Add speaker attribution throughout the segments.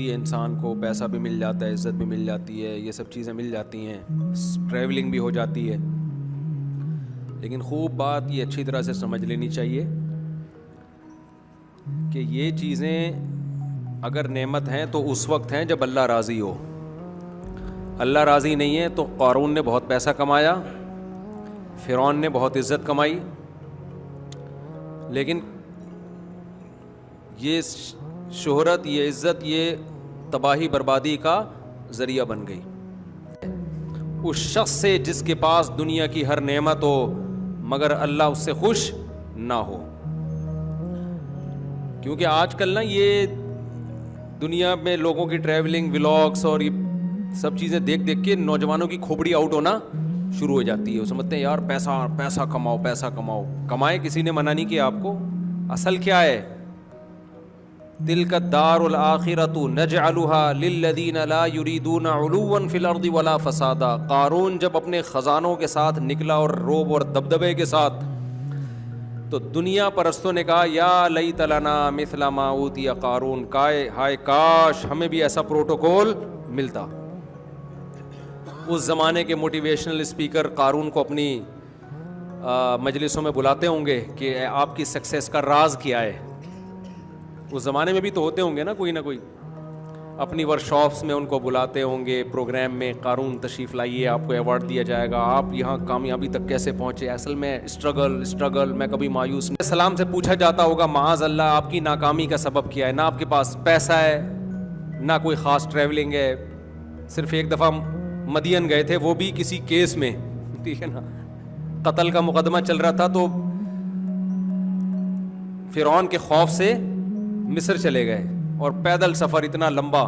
Speaker 1: ہوتی ہے انسان کو, پیسہ بھی مل جاتا ہے, عزت بھی مل جاتی ہے, یہ سب چیزیں مل جاتی ہیں, ٹریولنگ بھی ہو جاتی ہے. لیکن خوب بات یہ اچھی طرح سے سمجھ لینی چاہیے کہ یہ چیزیں اگر نعمت ہیں تو اس وقت ہیں جب اللہ راضی ہو. اللہ راضی نہیں ہے تو قارون نے بہت پیسہ کمایا, فرعون نے بہت عزت کمائی, لیکن یہ شہرت, یہ عزت, یہ تباہی بربادی کا ذریعہ بن گئی. اس شخص سے جس کے پاس دنیا کی ہر نعمت ہو مگر اللہ اس سے خوش نہ ہو. کیونکہ آج کل نا یہ دنیا میں لوگوں کی ٹریولنگ ولاگس اور یہ سب چیزیں دیکھ دیکھ کے نوجوانوں کی کھوپڑی آؤٹ ہونا شروع ہو جاتی ہے. وہ سمجھتے ہیں یار پیسہ کماؤ, پیسہ کماؤ. کمائے, کسی نے منع نہیں کیا آپ کو. اصل کیا ہے؟ تلک الدار الآخرۃ نجعلها للذین لا یریدون علوا فی الارض ولا فسادا. قارون جب اپنے خزانوں کے ساتھ نکلا اور روب اور دبدبے کے ساتھ, تو دنیا پرستوں نے کہا یا لیت لنا مثل ما اوتی قارون, ہائے کاش ہمیں بھی ایسا پروٹوکول ملتا. اس زمانے کے موٹیویشنل اسپیکر قارون کو اپنی مجلسوں میں بلاتے ہوں گے کہ آپ کی سکسیس کا راز کیا ہے. اس زمانے میں بھی تو ہوتے ہوں گے نا کوئی نہ کوئی, اپنی ورکشاپس میں ان کو بلاتے ہوں گے پروگرام میں, قارون تشریف لائیے, آپ کو ایوارڈ دیا جائے گا, آپ یہاں کامیابی تک کیسے پہنچے. اصل میں اسٹرگل میں کبھی مایوس نہیں. سلام سے پوچھا جاتا ہوگا معاذ اللہ آپ کی ناکامی کا سبب کیا ہے. نہ آپ کے پاس پیسہ ہے, نہ کوئی خاص ٹریولنگ ہے. صرف ایک دفعہ مدین گئے تھے, وہ بھی کسی کیس میں, ٹھیک ہے نا, قتل کا مقدمہ چل رہا تھا, تو فرعون کے خوف سے مصر چلے گئے اور پیدل سفر اتنا لمبا,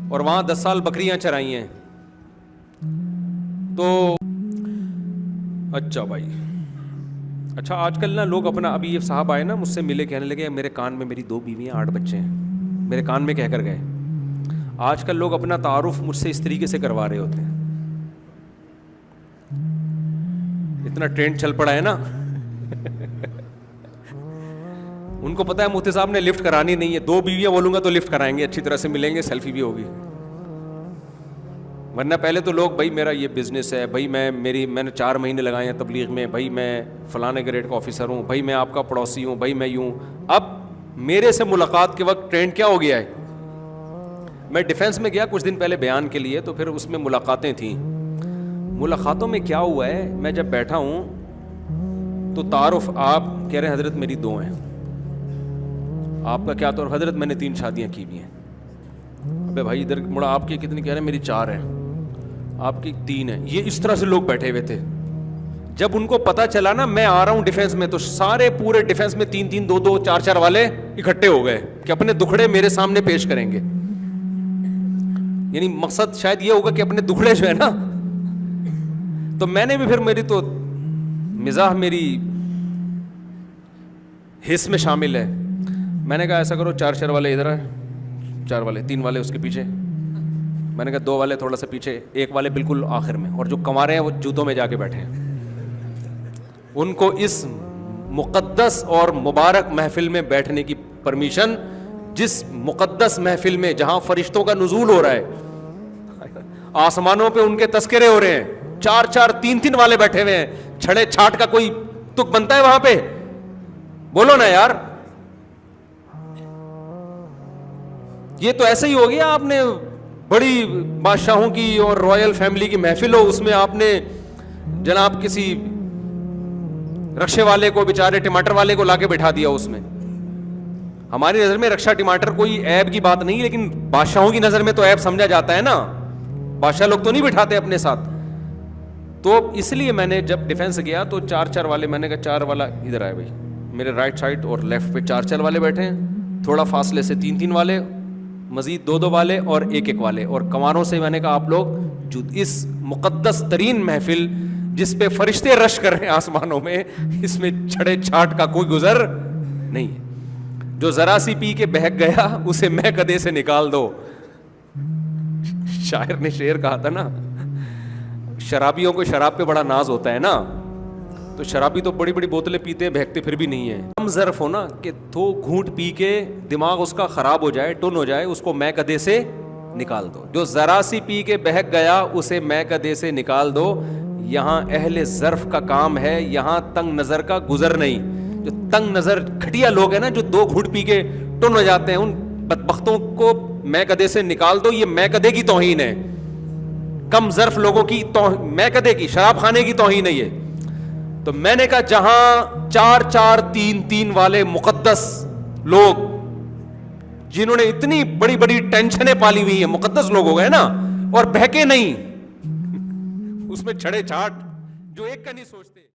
Speaker 1: اور وہاں 10 سال بکریاں چرائی ہیں. تو اچھا بھائی, اچھا آج کل نا لوگ اپنا, ابھی یہ صاحب آئے نا مجھ سے ملے, کہنے لگے میرے کان میں میری 2 بیویاں 8 بچے ہیں, میرے کان میں کہہ کر گئے. آج کل لوگ اپنا تعارف مجھ سے اس طریقے سے کروا رہے ہوتے ہیں. اتنا ٹرینڈ چل پڑا ہے نا. ان کو پتا ہے مفتی صاحب نے لفٹ کرانی نہیں ہے, 2 بیویاں بولوں گا تو لفٹ کرائیں گے, اچھی طرح سے ملیں گے, سیلفی بھی ہوگی. ورنہ پہلے تو لوگ بھائی میرا یہ بزنس ہے, بھائی میں نے 4 مہینے لگائے ہیں تبلیغ میں, بھائی میں فلانے گریڈ کا آفیسر ہوں, بھائی میں آپ کا پڑوسی ہوں, بھائی میں یوں. اب میرے سے ملاقات کے وقت ٹرینڈ کیا ہو گیا ہے. میں ڈیفینس میں گیا کچھ دن پہلے بیان کے لیے, تو پھر اس میں ملاقاتیں تھیں. ملاقاتوں میں کیا ہوا ہے, میں جب بیٹھا ہوں تو تعارف, آپ کہہ رہے ہیں حضرت میری 2 ہیں, آپ کا کیا تعارف؟ حضرت میں نے 3 شادیاں کی ہوئی ہیں. ابے بھائی ادھر مڑا, آپ کی کتنی؟ کہہ رہے ہیں میری 4 ہیں, آپ کی 3 ہیں. یہ اس طرح سے لوگ بیٹھے ہوئے تھے. جب ان کو پتا چلا نا میں آ رہا ہوں ڈیفینس میں, تو سارے پورے ڈیفینس میں 3 2 4 والے اکٹھے ہو گئے کہ اپنے دکھڑے میرے سامنے پیش کریں گے. یعنی مقصد شاید یہ ہوگا کہ اپنے دکھڑے جو ہے نا, تو میں نے بھی پھر, میری تو مزاح میری حص میں شامل ہے, میں نے کہا ایسا کرو 4 والے ادھر ہیں, 4 والے, 3 والے اس کے پیچھے, میں نے کہا 2 والے تھوڑا سا پیچھے, 1 والے بالکل آخر میں, اور جو کما رہے ہیں وہ جوتوں میں جا کے بیٹھے ہیں. ان کو اس مقدس اور مبارک محفل میں بیٹھنے کی پرمیشن, جس مقدس محفل میں جہاں فرشتوں کا نزول ہو رہا ہے, آسمانوں پہ ان کے تذکرے ہو رہے ہیں, 4 3 والے بیٹھے ہوئے ہیں. چھڑے چھاٹ کا کوئی تک بنتا ہے وہاں پہ؟ بولو نا یار. یہ تو ایسا ہی ہو گیا, آپ نے بڑی بادشاہوں کی اور رائل فیملی کی محفل ہو, اس میں آپ نے جناب کسی رکشے والے کو, بیچارے ٹماٹر والے کو لا کے بٹھا دیا اس میں. ہماری نظر میں رکشا ٹماٹر کوئی عیب کی بات نہیں, لیکن بادشاہوں کی نظر میں تو عیب سمجھا جاتا ہے نا. بادشاہ لوگ تو نہیں بٹھاتے اپنے ساتھ. تو اس لیے میں نے جب ڈیفینس گیا تو 4 والے, میں نے کہا 4 والا ادھر آئے بھائی, میرے رائٹ سائڈ اور لیفٹ پہ 4 والے بیٹھے ہیں, تھوڑا فاصلے سے 3 والے, مزید 2 والے اور 1 والے, اور کنواروں سے میں نے کہا آپ لوگ اس مقدس ترین محفل جس پہ فرشتے رش کر رہے ہیں آسمانوں میں, اس میں چھڑے چھاٹ کا کوئی گزر نہیں ہے. جو ذرا سی پی کے بہک گیا اسے میں کدے سے نکال دو. شاعر نے شعر کہا تھا نا, شرابیوں کو شراب پہ بڑا ناز ہوتا ہے نا, تو شرابی تو بڑی بڑی بوتلیں پیتے ہیں, بہکتے پھر بھی نہیں ہیں. کم ظرف ہو نا کہ تو گھونٹ پی کے دماغ اس کا خراب ہو جائے, ٹن ہو جائے, اس کو میں کدے سے نکال دو. جو ذرا سی پی کے بہک گیا اسے میں کدے سے نکال دو. یہاں اہل ظرف کا کام ہے, یہاں تنگ نظر کا گزر نہیں. جو تنگ نظر گھٹیا لوگ ہیں نا, جو 2 گھونٹ پی کے ٹن ہو جاتے ہیں, ان بدبختوں کو میں کدے سے نکال دو. یہ میں کدے کی توہین ہے, کم ظرف لوگوں کی میں کدے کی, شراب خانے کی توہین ہے یہ. تو میں نے کہا جہاں 4-4-3-3 والے مقدس لوگ جنہوں نے اتنی بڑی بڑی ٹینشنیں پالی ہوئی ہیں, مقدس لوگ ہو گئے نا, اور بہکے نہیں, اس میں چھڑے چھاٹ جو ایک کا نہیں سوچتے.